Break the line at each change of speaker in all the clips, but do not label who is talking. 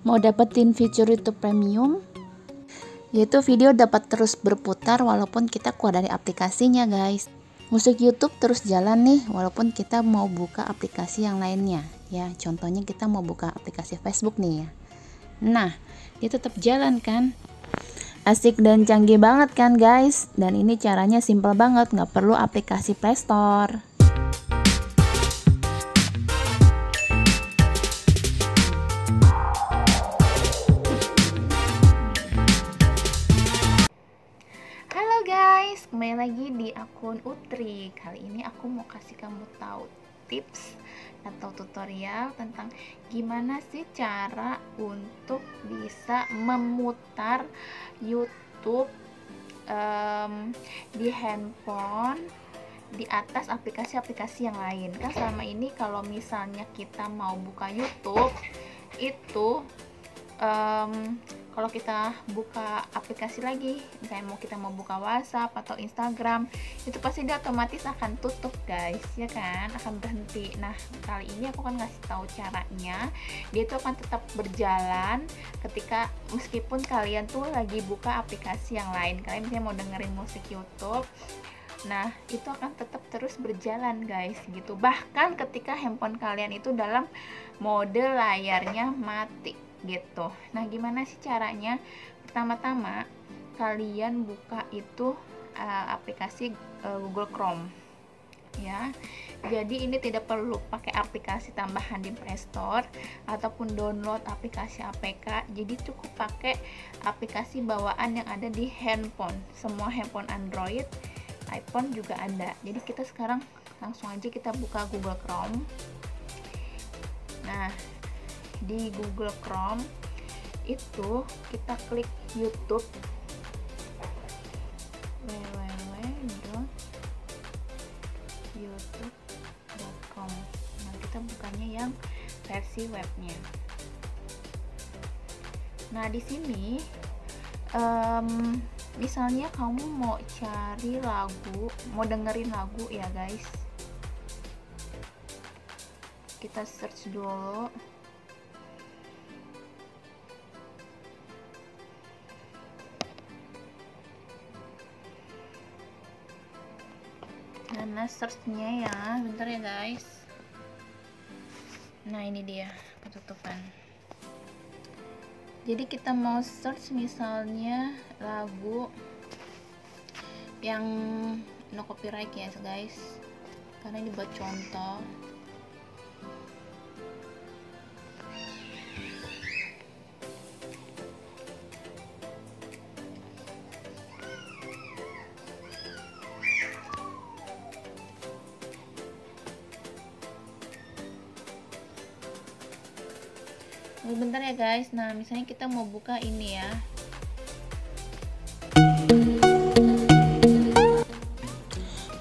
Mau dapetin fitur YouTube Premium, yaitu video dapat terus berputar walaupun kita keluar dari aplikasinya guys. Musik YouTube terus jalan nih walaupun kita mau buka aplikasi yang lainnya ya. Contohnya kita mau buka aplikasi Facebook nih ya. Nah, dia tetap jalan kan. Asik dan canggih banget kan guys. Dan ini caranya simple banget, nggak perlu aplikasi Play Store. Halo guys, kembali lagi di akun Utri. Kali ini aku mau kasih kamu tahu tips atau tutorial tentang gimana sih cara untuk bisa memutar YouTube di handphone di atas aplikasi-aplikasi yang lain. Kan selama ini kalau misalnya kita mau buka YouTube itu kalau kita buka aplikasi lagi, misalnya kita mau buka WhatsApp atau Instagram, itu pasti dia otomatis akan tutup guys, ya kan, akan berhenti. Nah, kali ini aku akan ngasih tahu caranya. Dia itu akan tetap berjalan ketika meskipun kalian tuh lagi buka aplikasi yang lain. Kalian misalnya mau dengerin musik YouTube, nah itu akan tetap terus berjalan guys gitu. Bahkan ketika handphone kalian itu dalam mode layarnya mati gitu. Nah, gimana sih caranya? Pertama-tama kalian buka itu aplikasi Google Chrome ya. Jadi ini tidak perlu pakai aplikasi tambahan di Play Store ataupun download aplikasi APK. Jadi cukup pakai aplikasi bawaan yang ada di handphone. Semua handphone Android, iPhone juga ada. Jadi kita sekarang langsung aja kita buka Google Chrome. Nah, di Google Chrome itu kita klik YouTube, www.youtube.com. Nah, kita bukanya yang versi webnya. Nah, di sini misalnya kamu mau cari lagu, mau dengerin lagu ya guys, kita search dulu. Nah, searchnya ya, bentar ya guys. Nah, ini dia ketutupan. Jadi kita mau search misalnya lagu yang no copyright ya guys, karena ini buat contoh. Bentar ya guys. Nah, misalnya kita mau buka ini ya.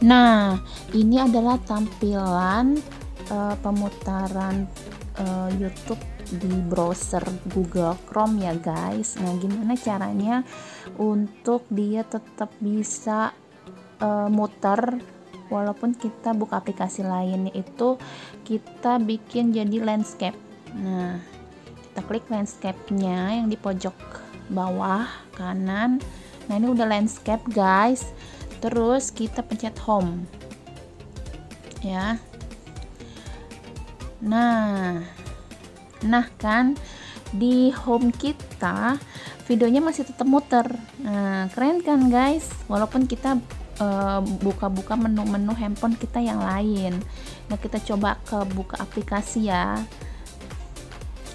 Nah, ini adalah tampilan pemutaran YouTube di browser Google Chrome ya guys. Nah, gimana caranya untuk dia tetap bisa muter walaupun kita buka aplikasi lain, yaitu kita bikin jadi landscape. Nah, kita klik landscape-nya yang di pojok bawah kanan. Nah, ini udah landscape guys. Terus kita pencet home ya. Nah kan di home kita videonya masih tetap muter. Nah, keren kan guys, walaupun kita buka-buka menu-menu handphone kita yang lain. Nah, kita coba ke buka aplikasi ya.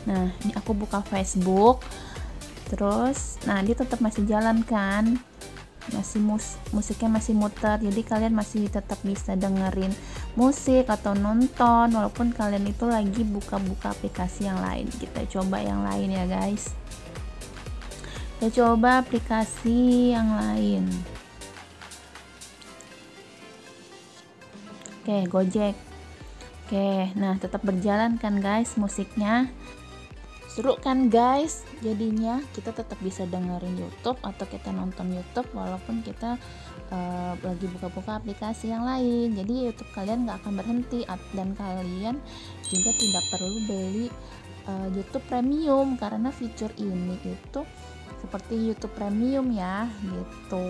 Nah, ini aku buka Facebook. Terus, nah dia tetap masih jalan kan, masih musiknya masih muter. Jadi kalian masih tetap bisa dengerin musik atau nonton walaupun kalian itu lagi buka-buka aplikasi yang lain. Kita coba yang lain ya guys. Kita coba aplikasi yang lain. Oke, Gojek. Oke, nah tetap berjalan kan guys musiknya. Seru kan guys, jadinya kita tetap bisa dengerin YouTube atau kita nonton YouTube walaupun kita lagi buka-buka aplikasi yang lain. Jadi YouTube kalian nggak akan berhenti dan kalian juga tidak perlu beli YouTube Premium, karena fitur ini itu seperti YouTube Premium ya gitu.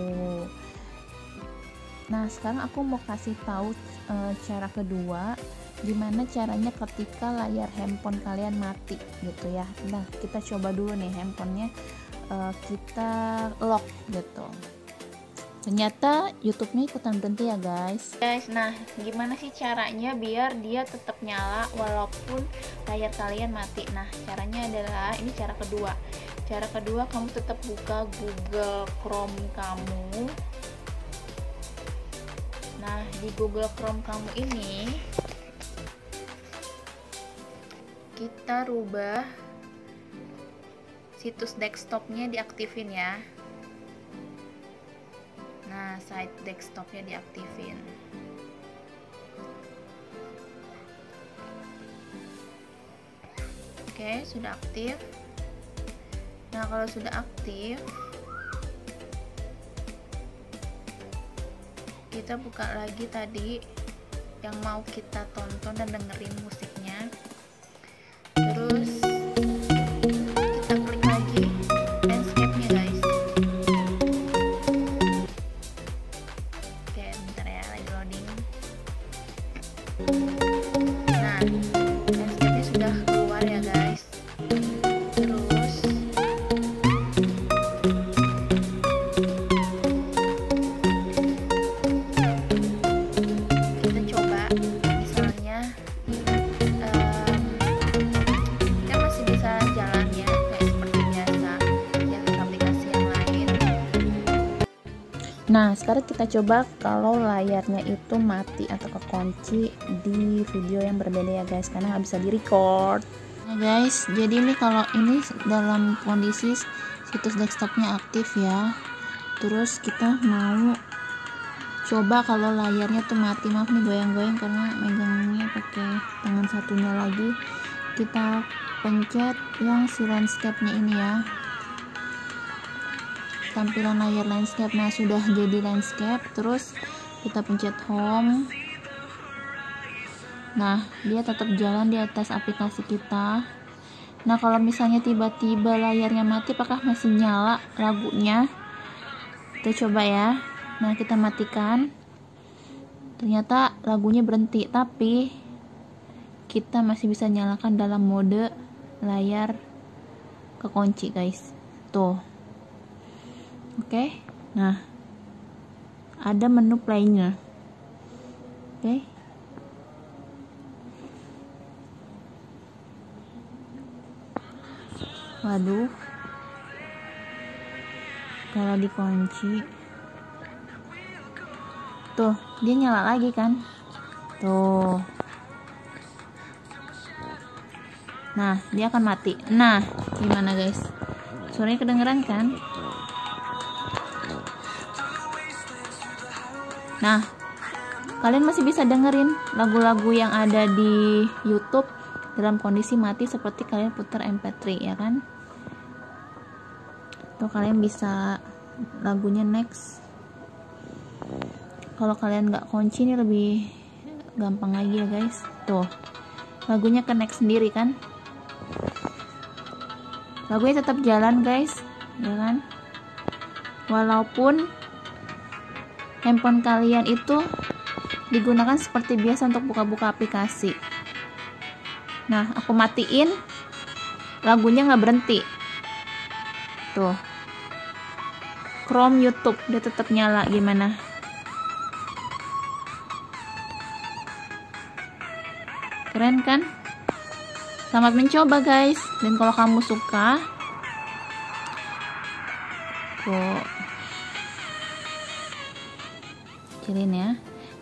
Nah sekarang aku mau kasih tahu cara kedua, gimana caranya ketika layar handphone kalian mati gitu ya. Nah kita coba dulu nih handphonenya kita lock gitu. Ternyata YouTube-nya ikutan berhenti ya guys. Nah gimana sih caranya biar dia tetap nyala walaupun layar kalian mati? Nah caranya adalah ini cara kedua. Cara kedua, kamu tetap buka Google Chrome kamu. Nah di Google Chrome kamu ini kita rubah situs desktopnya, diaktifin ya. Nah, site desktopnya diaktifin. Oke, sudah aktif. Nah, kalau sudah aktif, kita buka lagi tadi yang mau kita tonton dan dengerin musiknya. Terus kita klik lagi landscape-nya guys. Oke, bentar ya, lagi loading. Nah, landscape-nya sudah keluar ya guys. Terus kita coba, misalnya kita masih bisa jalan ya kayak seperti biasa ya, ke aplikasi yang lain. Nah sekarang kita coba kalau layarnya itu mati atau kekunci di video yang berbeda ya guys, karena nggak bisa di record. Nah guys, jadi ini kalau ini dalam kondisi situs desktopnya aktif ya. Terus kita mau coba kalau layarnya tuh mati, maaf nih goyang-goyang karena megangnya pakai tangan satunya lagi. Kita pencet yang si landscape-nya ini ya, tampilan layar landscape. Nah sudah jadi landscape, terus kita pencet home. Nah dia tetap jalan di atas aplikasi kita. Nah kalau misalnya tiba-tiba layarnya mati, apakah masih nyala lagunya? Kita coba ya. Nah kita matikan, ternyata lagunya berhenti, tapi kita masih bisa nyalakan dalam mode layar kekunci guys. Tuh. Oke. Nah ada menu playnya. Oke. Waduh, kalau dikunci tuh dia nyala lagi kan tuh. Nah dia akan mati. Nah gimana guys, suaranya kedengeran kan? Nah kalian masih bisa dengerin lagu-lagu yang ada di YouTube dalam kondisi mati, seperti kalian putar MP3 ya kan. Tuh kalian bisa lagunya next. Kalau kalian nggak kunci ini lebih gampang lagi ya guys. Tuh lagunya ke next sendiri kan, lagunya tetap jalan guys ya kan, walaupun handphone kalian itu digunakan seperti biasa untuk buka-buka aplikasi. Nah aku matiin, lagunya nggak berhenti. Tuh Chrome YouTube dia tetap nyala. Gimana? Keren kan? Selamat mencoba guys. Dan kalau kamu suka, kok kecilin ya.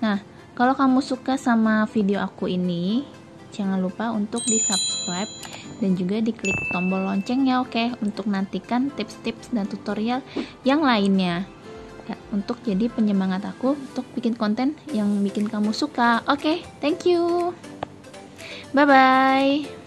Nah kalau kamu suka sama video aku ini, jangan lupa untuk di subscribe dan juga diklik tombol loncengnya, oke? Untuk nantikan tips-tips dan tutorial yang lainnya, untuk jadi penyemangat aku untuk bikin konten yang bikin kamu suka. Oke, thank you, bye bye.